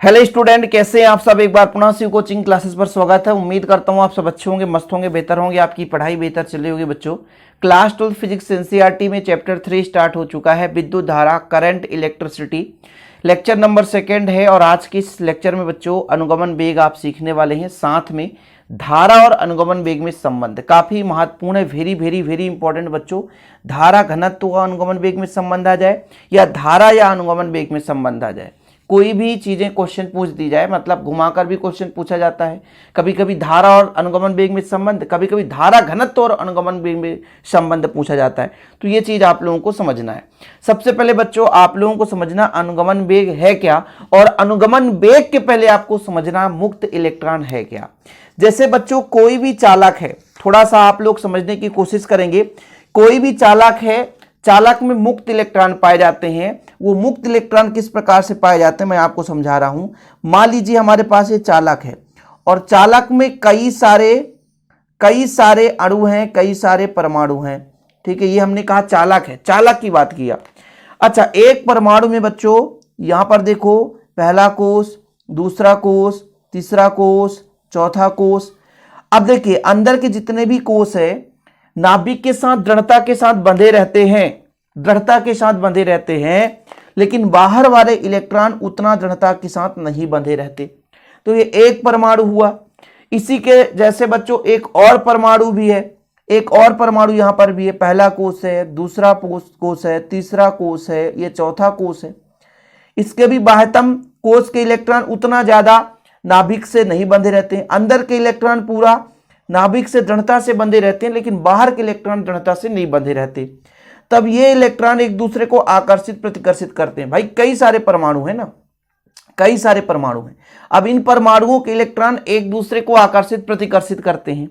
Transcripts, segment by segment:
Hello student, कैसे हैं आप सब। एक बार पुनः शिव कोचिंग क्लासेस पर स्वागत है। उम्मीद करता हूं आप सब अच्छे होंगे, मस्त होंगे, बेहतर होंगे, आपकी पढ़ाई बेहतर चल रही होगी। बच्चों, क्लास 12 फिजिक्स एनसीईआरटी में चैप्टर 3 स्टार्ट हो चुका है, विद्युत धारा, करंट, इलेक्ट्रिसिटी। लेक्चर नंबर 2 है और आज के इस लेक्चर में बच्चों अनुगमन वेग आप सीखने वाले हैं। साथ में धारा और अनुगमन वेग में संबंध काफी महत्वपूर्ण है। वेरी वेरी वेरी इंपॉर्टेंट बच्चों। धारा घनत्व का अनुगमन वेग में संबंध आ जाए या धारा या अनुगमन वेग में संबंध आ जाए, कोई भी चीजें क्वेश्चन पूछ दी जाए, मतलब घुमाकर भी क्वेश्चन पूछा जाता है। कभी कभी धारा और अनुगमन वेग में संबंध, कभी कभी धारा घनत्व और अनुगमन वेग में संबंध पूछा जाता है। तो ये चीज आप लोगों को समझना है। सबसे पहले बच्चों आप लोगों को समझना अनुगमन वेग है क्या, और अनुगमन वेग के पहले आपको समझना मुक्त इलेक्ट्रॉन है क्या। जैसे बच्चों कोई भी चालक है, थोड़ा सा आप लोग समझने की कोशिश करेंगे। कोई भी चालक है, चालक में मुक्त इलेक्ट्रॉन पाए जाते हैं। वो मुक्त इलेक्ट्रॉन किस प्रकार से पाए जाते हैं मैं आपको समझा रहा हूं। मान लीजिए हमारे पास ये चालक है और चालक में कई सारे अणु हैं, कई सारे परमाणु हैं। ठीक है, ये हमने कहा चालक है, चालक की बात किया। अच्छा, एक परमाणु में बच्चों यहां पर देखो, पहला कोष, दूसरा कोष, तीसरा कोष, चौथा कोष। अब देखिए अंदर के जितने भी कोष है नाभिक के साथ दृढ़ता के साथ बंधे रहते हैं, दृढ़ता के साथ बंधे रहते हैं, लेकिन बाहर वाले इलेक्ट्रॉन उतना दृढ़ता के साथ नहीं बंधे रहते। तो ये एक परमाणु हुआ। इसी के जैसे बच्चों एक और परमाणु भी है, एक और परमाणु यहां पर भी है। पहला कोष है, दूसरा कोष है, तीसरा कोष है, ये चौथा कोष है। इसके भी बाह्यतम कोष के इलेक्ट्रॉन उतना ज्यादा नाभिक से नहीं बंधे रहते हैं। अंदर के इलेक्ट्रॉन पूरा नाभिक से दृढ़ता से बंधे रहते हैं, लेकिन बाहर के इलेक्ट्रॉन दृढ़ता से नहीं बंधे रहते। तब ये इलेक्ट्रॉन एक दूसरे को आकर्षित प्रतिकर्षित करते हैं। भाई कई सारे परमाणु है ना, कई सारे परमाणु हैं। अब इन परमाणुओं के इलेक्ट्रॉन एक दूसरे को आकर्षित प्रतिकर्षित करते हैं,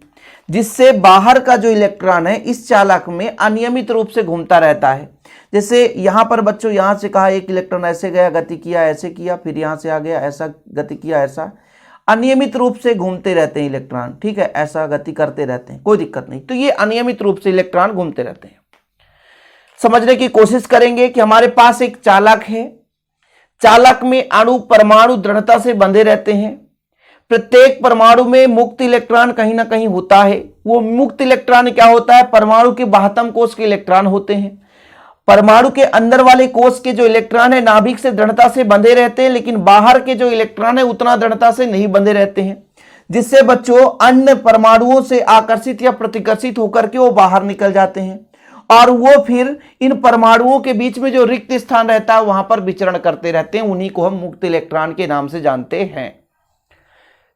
जिससे बाहर का जो इलेक्ट्रॉन है इस चालक में अनियमित रूप से घूमता रहता है। जैसे यहां पर बच्चों यहां से कहा एक इलेक्ट्रॉन ऐसे गया, गति किया, ऐसे किया, फिर यहां से आ गया, ऐसा गति किया, ऐसा अनियमित रूप से घूमते रहते हैं इलेक्ट्रॉन। ठीक है, ऐसा गति करते रहते हैं, कोई दिक्कत नहीं। तो ये अनियमित रूप से इलेक्ट्रॉन घूमते रहते हैं। समझने की कोशिश करेंगे कि हमारे पास एक चालक है, चालक में अणु परमाणु दृढ़ता से बंधे रहते हैं। प्रत्येक परमाणु में मुक्त इलेक्ट्रॉन कहीं ना कहीं होता है। वो मुक्त इलेक्ट्रॉन क्या होता है, परमाणु के बाह्यतम कोष के इलेक्ट्रॉन होते हैं। परमाणु के अंदर वाले कोष के जो इलेक्ट्रॉन है नाभिक से दृढ़ता से बंधे रहते हैं, लेकिन बाहर के जो इलेक्ट्रॉन है उतना दृढ़ता से नहीं बंधे रहते हैं, जिससे बच्चों अन्य परमाणुओं से आकर्षित या प्रतिकर्षित होकर के वो बाहर निकल जाते हैं, और वो फिर इन परमाणुओं के बीच में जो रिक्त स्थान रहता है वहां पर विचरण करते रहते हैं। उन्हीं को हम मुक्त इलेक्ट्रॉन के नाम से जानते हैं।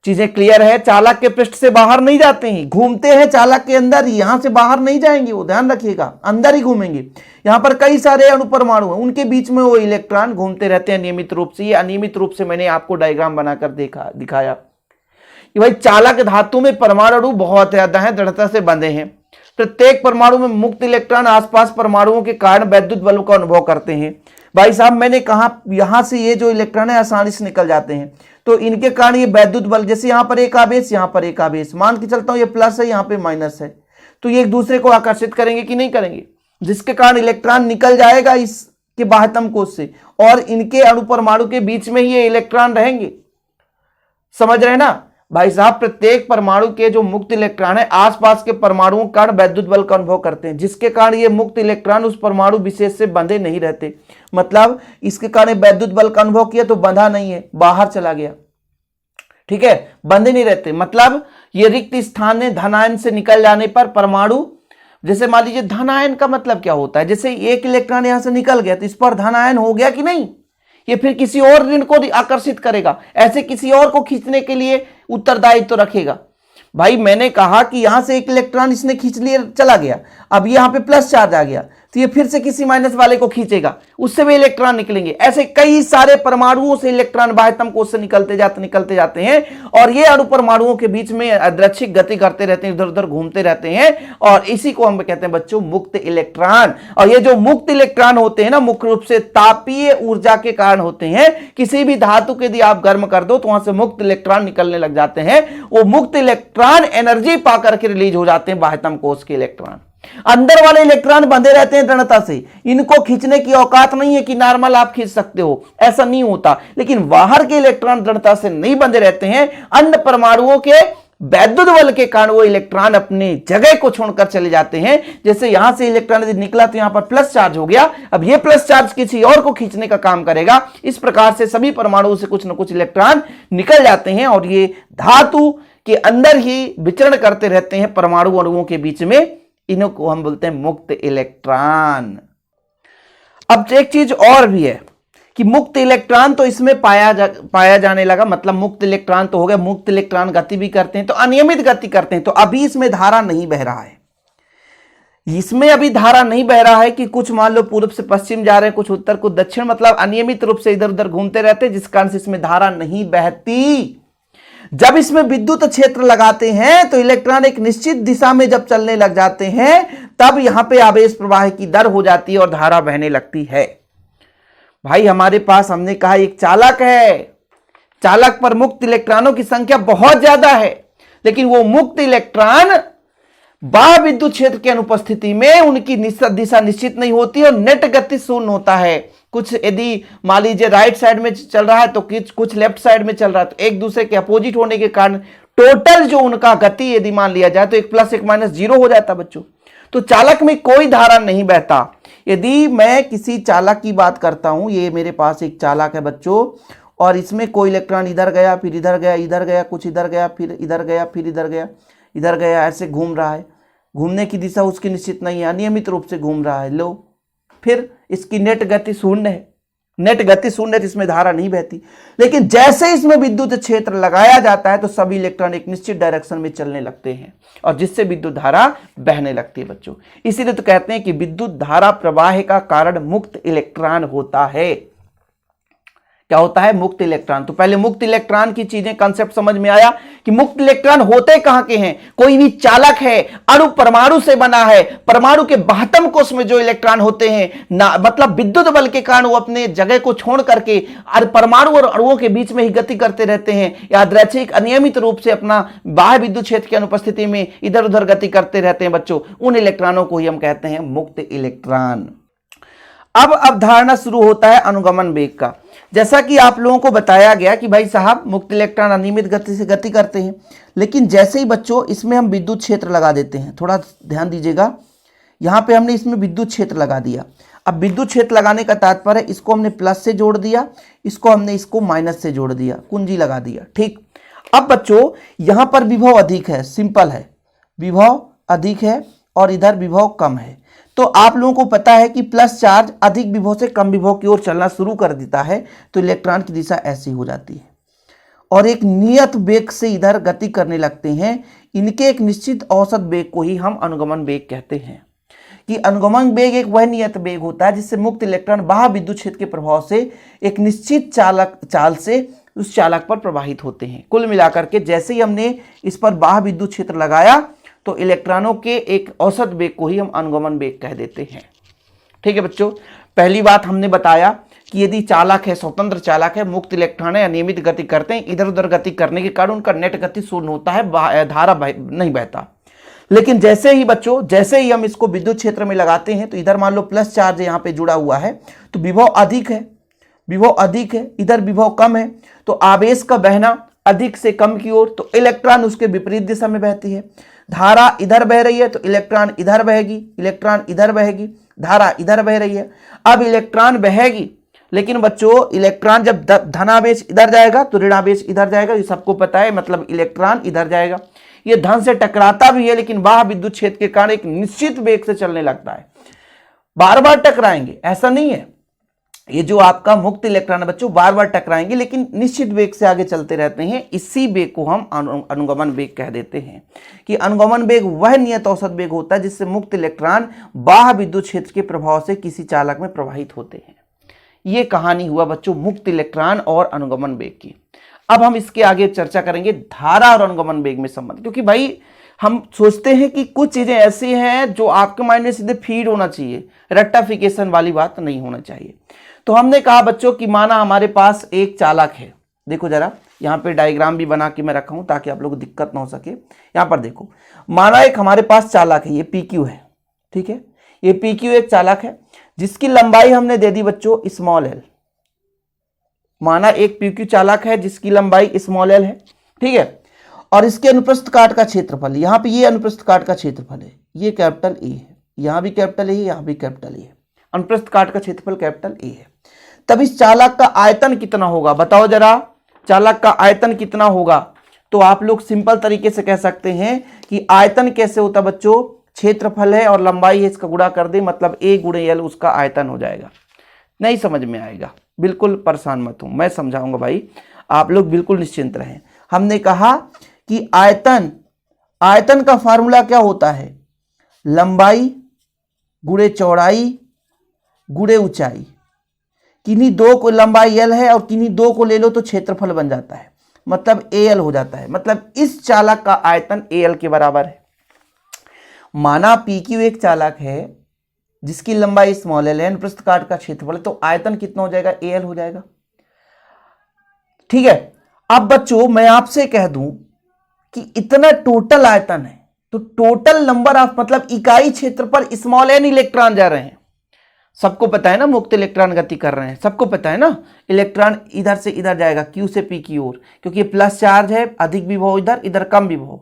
चीजें क्लियर है। चालक के पृष्ठ से बाहर नहीं जाते हैं, घूमते हैं चालक के अंदर, यहां से बाहर नहीं जाएंगे, वो ध्यान रखिएगा, अंदर ही घूमेंगे। यहां पर कई सारे अणु परमाणु हैं, उनके बीच में वो इलेक्ट्रॉन घूमते रहते हैं नियमित रूप से। ये अनियमित रूप से मैंने आपको डायग्राम बनाकर दिखाया कि भाई चालक धातु में परमाणु बहुत ज्यादा है, दृढ़ता से बंधे हैं। प्रत्येक परमाणु में मुक्त इलेक्ट्रॉन आसपास परमाणुओं के कारण वैद्युत बलों का अनुभव करते हैं। भाई साहब मैंने कहा यहां से ये जो इलेक्ट्रॉन है आसानी से निकल जाते हैं, तो इनके कारण ये वैद्युत बल, जैसे यहां पर एक आवेश, यहां पर एक आवेश, मान के चलता हूं ये प्लस है, यहां पे माइनस है, तो ये एक दूसरे को आकर्षित करेंगे कि नहीं करेंगे, जिसके कारण इलेक्ट्रॉन निकल जाएगा इसके बाह्यतम कोष से, और इनके अणु परमाणु के बीच में ही ये इलेक्ट्रॉन रहेंगे। समझ रहे ना भाई साहब, प्रत्येक परमाणु के जो मुक्त इलेक्ट्रॉन है आसपास के परमाणुओं के कारण वैद्युत बल का अनुभव करते हैं, जिसके कारण ये मुक्त इलेक्ट्रॉन उस परमाणु विशेष से बंधे नहीं रहते। मतलब इसके कारण वैद्युत बल का अनुभव किया तो बंधा नहीं है, बाहर चला गया। ठीक है, बंधे नहीं रहते। मतलब ये रिक्त स्थान में धनायन से निकल जाने पर परमाणु, जैसे मान लीजिए धनायन का मतलब क्या होता है, जैसे एक इलेक्ट्रॉन यहां से निकल गया तो इस पर धनायन हो गया कि नहीं, ये फिर किसी और ऋण को आकर्षित करेगा, ऐसे किसी और को खींचने के लिए उत्तरदायित्व तो रखेगा। भाई मैंने कहा कि यहां से एक इलेक्ट्रॉन इसने खींच लिया, चला गया, अब यहां पे प्लस चार्ज आ गया, तो ये फिर से किसी माइनस वाले को खींचेगा, उससे भी इलेक्ट्रॉन निकलेंगे। ऐसे कई सारे परमाणुओं से इलेक्ट्रॉन बाह्यतम कोष से निकलते जाते हैं, और ये अणु परमाणुओं के बीच में यादृच्छिक गति करते रहते हैं, इधर उधर घूमते रहते हैं, और इसी को हम कहते हैं बच्चों मुक्त इलेक्ट्रॉन। और ये जो मुक्त इलेक्ट्रॉन होते हैं ना, मुख्य रूप से तापीय ऊर्जा के कारण होते हैं। किसी भी धातु को यदि आप गर्म कर दो तो वहां से मुक्त इलेक्ट्रॉन निकलने लग जाते हैं। वो मुक्त इलेक्ट्रॉन एनर्जी पा करके रिलीज हो जाते हैं बाह्यतम कोष के इलेक्ट्रॉन। अंदर वाले इलेक्ट्रॉन बंधे रहते हैं दृढ़ता से, इनको खींचने की औकात नहीं है कि नॉर्मल आप खींच सकते हो, ऐसा नहीं होता। लेकिन बाहर के इलेक्ट्रॉन दृढ़ता से नहीं बंधे रहते हैं, अन्य परमाणुओं के वैद्युत बल के कारण वो इलेक्ट्रॉन अपने जगह को छोड़कर चले जाते हैं। जैसे यहां से इलेक्ट्रॉन यदि निकला तो यहां पर प्लस चार्ज हो गया, अब ये प्लस चार्ज किसी और को खींचने का काम करेगा। इस प्रकार से सभी परमाणुओं से कुछ न कुछ इलेक्ट्रॉन निकल जाते हैं और ये धातु के अंदर ही विचरण करते रहते हैं परमाणु अणुओं के बीच में। इनको हम बोलते हैं मुक्त इलेक्ट्रॉन। अब एक चीज और भी है कि मुक्त इलेक्ट्रॉन तो इसमें पाया जाने लगा, मतलब मुक्त इलेक्ट्रॉन तो हो गया। मुक्त इलेक्ट्रॉन गति भी करते हैं तो अनियमित गति करते हैं, तो अभी इसमें धारा नहीं बह रहा है। इसमें अभी धारा नहीं बह रहा है कि कुछ मान लो पूर्व से पश्चिम जा रहे हैं, कुछ उत्तर कुछ दक्षिण, मतलब अनियमित रूप से इधर उधर घूमते रहते हैं, जिस कारण से इसमें धारा नहीं बहती। जब इसमें विद्युत क्षेत्र लगाते हैं तो इलेक्ट्रॉन एक निश्चित दिशा में जब चलने लग जाते हैं तब यहां पे आवेश प्रवाह की दर हो जाती है और धारा बहने लगती है। भाई हमारे पास हमने कहा एक चालक है, चालक पर मुक्त इलेक्ट्रॉनों की संख्या बहुत ज्यादा है, लेकिन वो मुक्त इलेक्ट्रॉन बाह्य विद्युत क्षेत्र की अनुपस्थिति में उनकी दिशा निश्चित नहीं होती और नेट गति शून्य होता है। कुछ यदि मान लीजिए राइट साइड में चल रहा है तो कुछ लेफ्ट साइड में चल रहा है, तो एक दूसरे के अपोजिट होने के कारण टोटल जो उनका गति यदि मान लिया जाए तो एक प्लस एक माइनस जीरो हो जाता बच्चों। तो चालक में कोई धारा नहीं बहता। यदि मैं किसी चालक की बात करता हूं, ये मेरे पास एक चालक है बच्चों, और इसमें कोई इलेक्ट्रॉन इधर गया फिर इधर गया, इधर गया कुछ इधर गया फिर इधर गया फिर इधर गया, इधर गया, ऐसे घूम रहा है। घूमने की दिशा उसकी निश्चित नहीं है, अनियमित रूप से घूम रहा है। लो फिर इसकी नेट गति शून्य है, नेट गति शून्य है, इसमें धारा नहीं बहती। लेकिन जैसे इसमें विद्युत क्षेत्र लगाया जाता है तो सभी इलेक्ट्रॉन एक निश्चित डायरेक्शन में चलने लगते हैं और जिससे विद्युत धारा बहने लगती है बच्चों। इसीलिए तो कहते हैं कि विद्युत धारा प्रवाह का कारण मुक्त इलेक्ट्रॉन होता है। क्या होता है? मुक्त इलेक्ट्रॉन। तो पहले मुक्त इलेक्ट्रॉन की चीजें कंसेप्ट समझ में आया कि मुक्त इलेक्ट्रॉन होते कहां के हैं। कोई भी चालक है, अणु परमाणु से बना है, परमाणु के बाह्यतम कोश में जो इलेक्ट्रॉन होते हैं ना, मतलब विद्युत बल के कारण वो अपने जगह को छोड़ करके परमाणु और अणुओं के बीच में ही गति करते रहते हैं, यादृच्छिक अनियमित रूप से अपना बाह्य विद्युत क्षेत्र की अनुपस्थिति में इधर उधर गति करते रहते हैं बच्चों। उन इलेक्ट्रॉनों को ही हम कहते हैं मुक्त इलेक्ट्रॉन। अब अवधारणा शुरू होता है अनुगमन वेग का। जैसा कि आप लोगों को बताया गया कि भाई साहब मुक्त इलेक्ट्रॉन अनियमित गति से गति करते हैं, लेकिन जैसे ही बच्चों इसमें हम विद्युत क्षेत्र लगा देते हैं, थोड़ा ध्यान दीजिएगा, यहाँ पे हमने इसमें विद्युत क्षेत्र लगा दिया। अब विद्युत क्षेत्र लगाने का तात्पर्य है इसको हमने प्लस से जोड़ दिया, इसको माइनस से जोड़ दिया, कुंजी लगा दिया, ठीक। अब बच्चों यहाँ पर विभव अधिक है, सिंपल है, विभव अधिक है और इधर विभव कम है। तो आप लोगों को पता है कि प्लस चार्ज अधिक विभव से कम विभव की ओर चलना शुरू कर देता है, तो इलेक्ट्रॉन की दिशा ऐसी हो जाती है और एक नियत वेग से इधर गति करने लगते हैं। इनके एक निश्चित औसत वेग को ही हम अनुगमन वेग कहते हैं। कि अनुगमन वेग एक वह नियत वेग होता है जिससे मुक्त इलेक्ट्रॉन बाह्य विद्युत क्षेत्र के प्रभाव से एक निश्चित चाल से उस चालक पर प्रवाहित होते हैं। कुल मिलाकर के जैसे ही हमने इस पर बाह्य विद्युत क्षेत्र लगाया तो इलेक्ट्रॉनों के एक औसत वेग को ही हम अनुगमन वेग कह देते हैं। ठीक है बच्चों, पहली बात हमने बताया कि यदि चालक है, स्वतंत्र चालक है, मुक्त इलेक्ट्रॉन है, अनियमित गति करते हैं, इधर उधर गति करने के कारण उनका नेट गति शून्य होता है, धारा नहीं बहता। लेकिन जैसे ही बच्चों, जैसे ही हम इसको विद्युत क्षेत्र में लगाते हैं तो इधर मान लो प्लस चार्ज यहाँ पे जुड़ा हुआ है तो विभव अधिक है, विभव अधिक है, इधर विभव कम है, तो आवेश का बहना अधिक से कम की ओर, तो इलेक्ट्रॉन उसके विपरीत दिशा में बहती है। धारा इधर बह रही है तो इलेक्ट्रॉन इधर बहेगी, इलेक्ट्रॉन इधर बहेगी, धारा इधर बह रही है। अब इलेक्ट्रॉन बहेगी, लेकिन बच्चों इलेक्ट्रॉन जब धनावेश इधर जाएगा तो ऋणावेश इधर जाएगा, ये सबको पता है, मतलब इलेक्ट्रॉन इधर जाएगा। ये धन से टकराता भी है लेकिन बाह्य विद्युत क्षेत्र के कारण एक निश्चित वेग से चलने लगता है। बार बार टकराएंगे ऐसा नहीं है, ये जो आपका मुक्त इलेक्ट्रॉन है बच्चों बार बार टकराएंगे लेकिन निश्चित वेग से आगे चलते रहते हैं। इसी वेग को हम अनुगमन वेग कह देते हैं। कि अनुगमन वेग वह नियत औसत वेग होता है जिससे मुक्त इलेक्ट्रॉन बाह्य विद्युत क्षेत्र के प्रभाव से किसी चालक में प्रवाहित होते हैं। ये कहानी हुआ बच्चों मुक्त इलेक्ट्रॉन और अनुगमन वेग की। अब हम इसके आगे चर्चा करेंगे धारा और अनुगमन वेग में संबंध, क्योंकि भाई हम सोचते हैं कि कुछ चीजें ऐसी हैं जो आपके माइंड में सीधे फीड होना चाहिए, रेक्टिफिकेशन वाली बात नहीं होना चाहिए। तो हमने कहा बच्चों कि माना हमारे पास एक चालक है, देखो जरा यहाँ पे डायग्राम भी बना के मैं रखा हूं ताकि आप लोगों को दिक्कत ना हो सके। यहाँ पर देखो, माना एक हमारे पास चालक है, ये PQ है, ठीक है, ये पी क्यू एक चालक है जिसकी लंबाई हमने दे दी बच्चों स्मॉल एल। माना एक पी क्यू चालक है जिसकी लंबाई स्मॉल एल है, ठीक है, और इसके अनुप्रस्थ काट का क्षेत्रफल, यहां पे ये अनुप्रस्थ काट का क्षेत्रफल है, ये कैपिटल ए है, यहां भी कैपिटल ए है, यहां भी कैपिटल ए है, अनुप्रस्थ काट का क्षेत्रफल कैपिटल ए है। तब इस चालक का आयतन कितना होगा बताओ जरा, चालक का आयतन कितना होगा? तो आप लोग सिंपल तरीके से कह सकते हैं कि आयतन कैसे होता बच्चों, क्षेत्रफल है और लंबाई है, इसका गुणा कर दे, मतलब ए गुणे एल उसका आयतन हो जाएगा। नहीं समझ में आएगा बिल्कुल परेशान मत हो, मैं समझाऊंगा भाई, आप लोग बिल्कुल निश्चिंत रहें। हमने कहा कि आयतन का फार्मूला क्या होता है, लंबाई गुणे चौड़ाई गुणे ऊंचाई। किन्हीं दो को लंबाई एल है और किन्हीं दो को ले लो तो क्षेत्रफल बन जाता है, मतलब ए एल हो जाता है, मतलब इस चालक का आयतन ए एल के बराबर है। माना पी क्यू एक चालक है जिसकी लंबाई स्मॉल एल है, अनुप्रस्थ काट का क्षेत्रफल, तो आयतन कितना हो जाएगा, ए एल हो जाएगा। ठीक है, अब बच्चों मैं आपसे कह दूं कि इतना टोटल आयतन है, तो टोटल नंबर ऑफ मतलब इकाई क्षेत्र पर स्मॉल एन इलेक्ट्रॉन जा रहे हैं। सबको पता है ना मुक्त इलेक्ट्रॉन गति कर रहे हैं, सबको पता है ना, इलेक्ट्रॉन इधर से इधर जाएगा क्यू से पी की ओर, क्योंकि ये प्लस चार्ज है, अधिक विभव इधर, इधर कम विभव,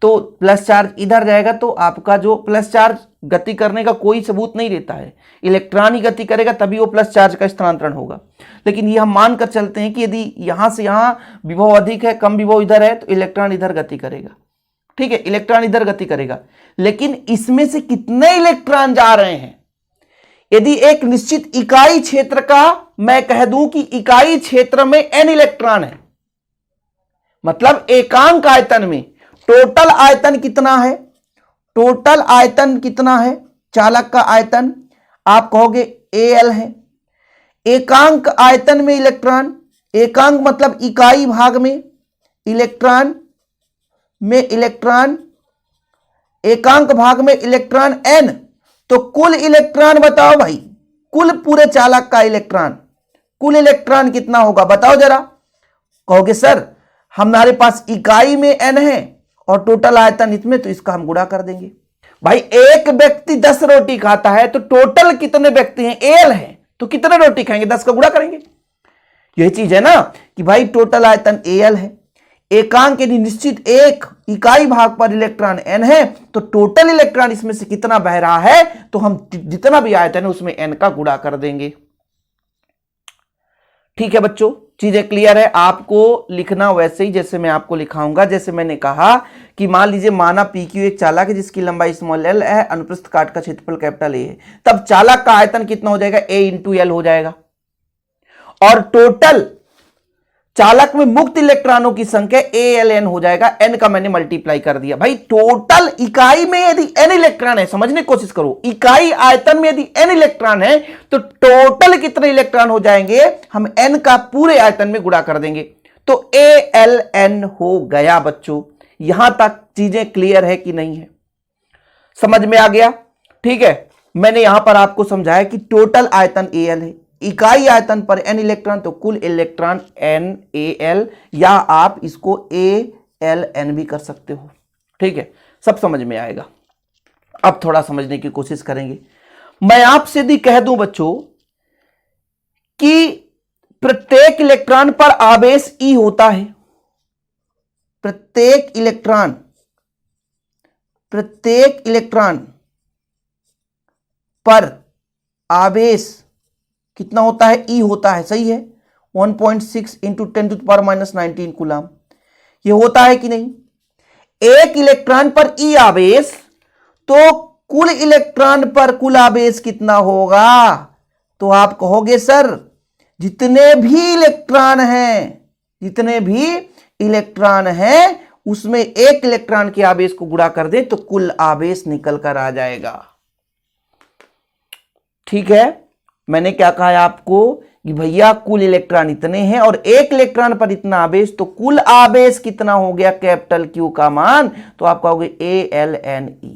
तो प्लस चार्ज इधर जाएगा, तो आपका जो प्लस चार्ज गति करने का कोई सबूत नहीं देता है, इलेक्ट्रॉन ही गति करेगा तभी वो प्लस चार्ज का स्थानांतरण होगा। लेकिन ये हम मानकर चलते हैं कि यदि यहां से यहां विभव अधिक है, कम विभव इधर है, तो इलेक्ट्रॉन इधर गति करेगा। ठीक है, इलेक्ट्रॉन इधर गति करेगा, लेकिन इसमें से कितने इलेक्ट्रॉन जा रहे हैं? यदि एक निश्चित इकाई क्षेत्र का मैं कह दूं कि इकाई क्षेत्र में n इलेक्ट्रॉन है, मतलब एकांक आयतन में टोटल आयतन कितना है, टोटल आयतन कितना है चालक का आयतन, आप कहोगे Al है। एकांक आयतन में इलेक्ट्रॉन, एकांक मतलब इकाई भाग में इलेक्ट्रॉन एकांक भाग में इलेक्ट्रॉन n, तो कुल इलेक्ट्रॉन बताओ भाई, कुल पूरे चालक का इलेक्ट्रॉन, कुल इलेक्ट्रॉन कितना होगा बताओ जरा। कहोगे सर हमारे पास इकाई में n है और टोटल आयतन इसमें, तो इसका हम गुणा कर देंगे। भाई एक व्यक्ति 10 रोटी खाता है तो टोटल कितने व्यक्ति हैं, एल है, तो कितने रोटी खाएंगे, 10 का गुणा करेंगे। यही चीज है ना कि भाई टोटल आयतन एल है, एकांक यदि निश्चित एक इकाई भाग पर इलेक्ट्रॉन n है, तो टोटल इलेक्ट्रॉन इसमें से कितना बह रहा है, तो हम जितना भी आयतन है उसमें n का गुणा कर देंगे। ठीक है बच्चों, चीजें क्लियर है? आपको लिखना वैसे ही जैसे मैं आपको लिखाऊंगा। जैसे मैंने कहा कि मान लीजिए माना पी क्यू एक चालक है जिसकी लंबाई स्मॉल एल है, अनुप्रस्थ काट का क्षेत्रफल कैपिटल ए है, तब चालक का आयतन कितना हो जाएगा, ए इंटू एल हो जाएगा। और टोटल चालक में मुक्त इलेक्ट्रॉनों की संख्या ALN हो जाएगा, n का मैंने मल्टीप्लाई कर दिया। भाई टोटल इकाई में यदि n इलेक्ट्रॉन है, समझने की कोशिश करो, इकाई आयतन में यदि n इलेक्ट्रॉन है तो टोटल कितने इलेक्ट्रॉन हो जाएंगे, हम n का पूरे आयतन में गुणा कर देंगे, तो ALN हो गया। बच्चों यहां तक चीजें क्लियर है कि नहीं है, समझ में आ गया? ठीक है, मैंने यहां पर आपको समझाया कि टोटल आयतन AL है, इकाई आयतन पर n इलेक्ट्रॉन, तो कुल इलेक्ट्रॉन NaL, या आप इसको ALN भी कर सकते हो। ठीक है, सब समझ में आएगा। अब थोड़ा समझने की कोशिश करेंगे। मैं आपसे यदि कह दूं बच्चों कि प्रत्येक इलेक्ट्रॉन पर आवेश E होता है, प्रत्येक इलेक्ट्रॉन पर आवेश कितना होता है, E होता है, सही है, 1.6 इंटू 10⁻⁻19 कूलम, ये होता है कि नहीं? एक इलेक्ट्रॉन पर E आवेश, तो कुल इलेक्ट्रॉन पर कुल आवेश कितना होगा? तो आप कहोगे सर जितने भी इलेक्ट्रॉन हैं उसमें एक इलेक्ट्रॉन के आवेश को गुणा कर दे तो कुल आवेश निकल कर आ जाएगा। ठीक है, मैंने क्या कहा है आपको कि भैया कुल इलेक्ट्रॉन इतने हैं और एक इलेक्ट्रॉन पर इतना आवेश, तो कुल आवेश कितना हो गया कैपिटल Q का मान, तो आप कहोगे ALNE।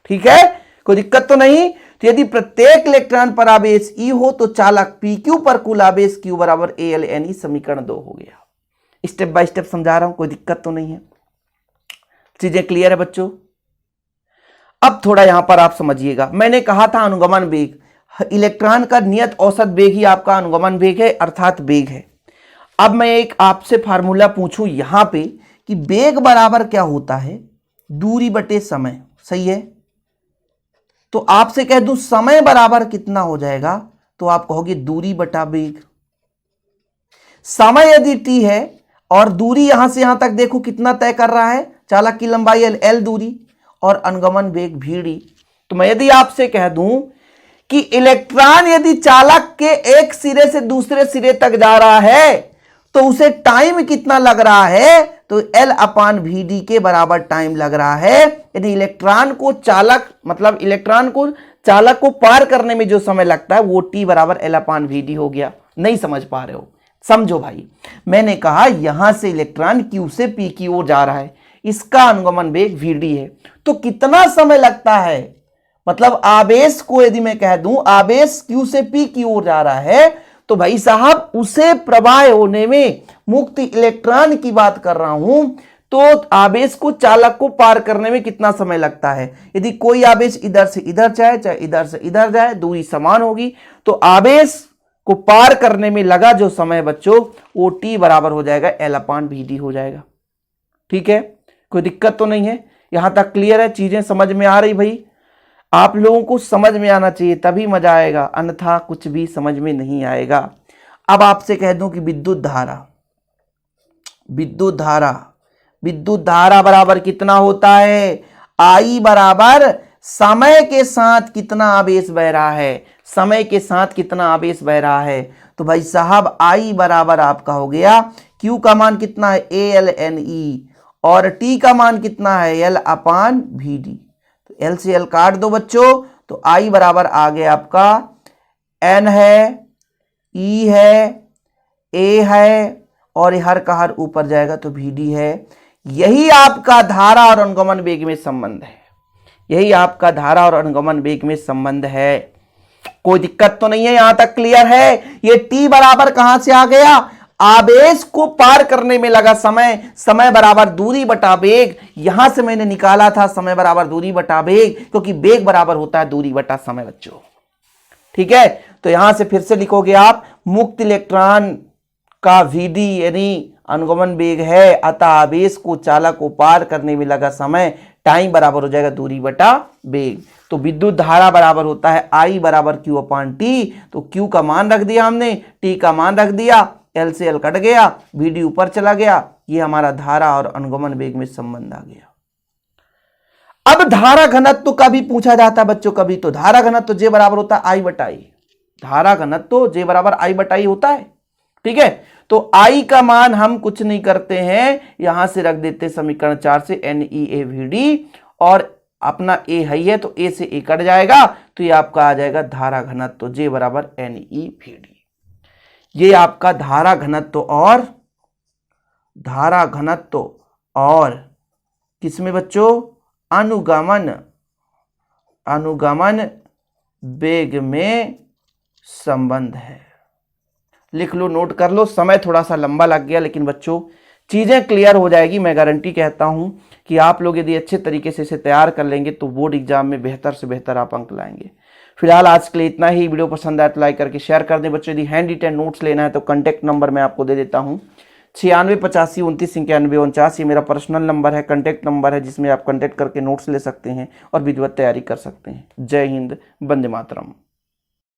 ठीक है, कोई दिक्कत तो नहीं? तो यदि प्रत्येक इलेक्ट्रॉन पर आवेश E हो तो चालक PQ पर कुल आवेश Q बराबर ALNE, समीकरण 2 हो गया। स्टेप बाय स्टेप समझा रहा हूं, कोई दिक्कत तो नहीं है? चीजें क्लियर है बच्चों? अब थोड़ा यहां पर आप समझिएगा, मैंने कहा था अनुगमन वेग, इलेक्ट्रॉन का नियत औसत वेग ही आपका अनुगमन वेग है अर्थात वेग है। अब मैं एक आपसे फार्मूला पूछूं यहां पे कि वेग बराबर क्या होता है, दूरी बटे समय, सही है। तो आपसे कह दूं समय बराबर कितना हो जाएगा, तो आप कहोगे दूरी बटा वेग। समय यदि t है और दूरी यहां से यहां तक देखो कितना तय कर रहा है, चालक की लंबाई l दूरी और अनुगमन वेग vd। तो मैं यदि आपसे कह दूं कि इलेक्ट्रॉन यदि चालक के एक सिरे से दूसरे सिरे तक जा रहा है तो उसे टाइम कितना लग रहा है, तो L/Vd के बराबर टाइम लग रहा है। यानी इलेक्ट्रॉन को चालक मतलब इलेक्ट्रॉन को चालक को पार करने में जो समय लगता है वो T बराबर L/Vd हो गया। नहीं समझ पा रहे हो, समझो भाई। मैंने कहा यहां से इलेक्ट्रॉन Q से P की ओर जा रहा है, इसका अनुगमन वेग Vd है, तो कितना समय लगता है, मतलब आवेश को यदि मैं कह दूं आवेश Q से P की ओर जा रहा है, तो भाई साहब उसे प्रवाह होने में मुक्त इलेक्ट्रॉन की बात कर रहा हूं, तो आवेश को चालक को पार करने में कितना समय लगता है। यदि कोई आवेश इधर से इधर जाए चाहे इधर से इधर जाए, दूरी समान होगी, तो आवेश को पार करने में लगा जो समय बच्चों वो T बराबर हो जाएगा L/Vd हो जाएगा। ठीक है, कोई दिक्कत तो नहीं है, यहां तक क्लियर है, चीजें समझ में आ रही भाई। आप लोगों को समझ में आना चाहिए तभी मजा आएगा, अन्यथा कुछ भी समझ में नहीं आएगा। अब आपसे कह दूं कि विद्युत धारा बराबर कितना होता है, I बराबर समय के साथ कितना आवेश बह रहा है, समय के साथ कितना आवेश बह रहा है। तो भाई साहब I बराबर आपका हो गया, Q का मान कितना है ALNE और T का मान कितना है L/Vd। तो L से L काट दो बच्चों, तो I बराबर आ गया आपका N है, E है, A है और हर का हर ऊपर जाएगा तो Vd है। यही आपका धारा और अनुगमन वेग में संबंध है, यही आपका धारा और अनुगमन वेग में संबंध है। कोई दिक्कत तो नहीं है, यहां तक क्लियर है। ये T बराबर कहां से आ गया, आवेश को पार करने में लगा समय, समय बराबर दूरी बटा वेग। यहां से मैंने निकाला था समय बराबर दूरी बटा वेग, क्योंकि वेग बराबर होता है दूरी बटा समय बच्चों। ठीक है, तो यहां से फिर से लिखोगे आप, मुक्त इलेक्ट्रॉन का Vd यानी अनुगमन वेग है, अतः आवेश को चालक को पार करने में लगा समय टाइम बराबर हो जाएगा दूरी बटा वेग। तो विद्युत धारा बराबर होता है I बराबर Q/T। तो Q का मान रख दिया हमने, T का मान रख दिया, L से L कट गया, Vd ऊपर चला गया, ये हमारा धारा और अनुगमन वेग में संबंध आ गया। अब धारा घनत्व का भी पूछा जाता है बच्चों कभी, तो धारा घनत्व J बराबर होता है I/I। धारा घनत्व J बराबर I/I होता है। ठीक है, तो I का मान हम कुछ नहीं करते हैं, यहां से रख देते समीकरण 4 से NeAVd, और अपना A है ही है तो A से A कट जाएगा, तो ये आपका आ जाएगा धारा घनत्व J बराबर NeVd। ये आपका धारा घनत्व और किसमें बच्चों, अनुगमन वेग में संबंध है। लिख लो, नोट कर लो। समय थोड़ा सा लंबा लग गया, लेकिन बच्चों चीजें क्लियर हो जाएगी। मैं गारंटी कहता हूं कि आप लोग यदि अच्छे तरीके से इसे तैयार कर लेंगे तो बोर्ड एग्जाम में बेहतर से बेहतर आप अंक लाएंगे। फिलहाल आज के लिए इतना ही। वीडियो पसंद आए तो लाइक करके शेयर कर दें बच्चों। यदि हैंड रिटन नोट्स लेना है तो कॉन्टैक्ट नंबर मैं आपको दे देता हूँ, 9685299149 मेरा पर्सनल नंबर है, कॉन्टैक्ट नंबर है, जिसमें आप कॉन्टैक्ट करके नोट्स ले सकते हैं और विधिवत तैयारी कर सकते हैं। जय हिंद, वंदे मातरम।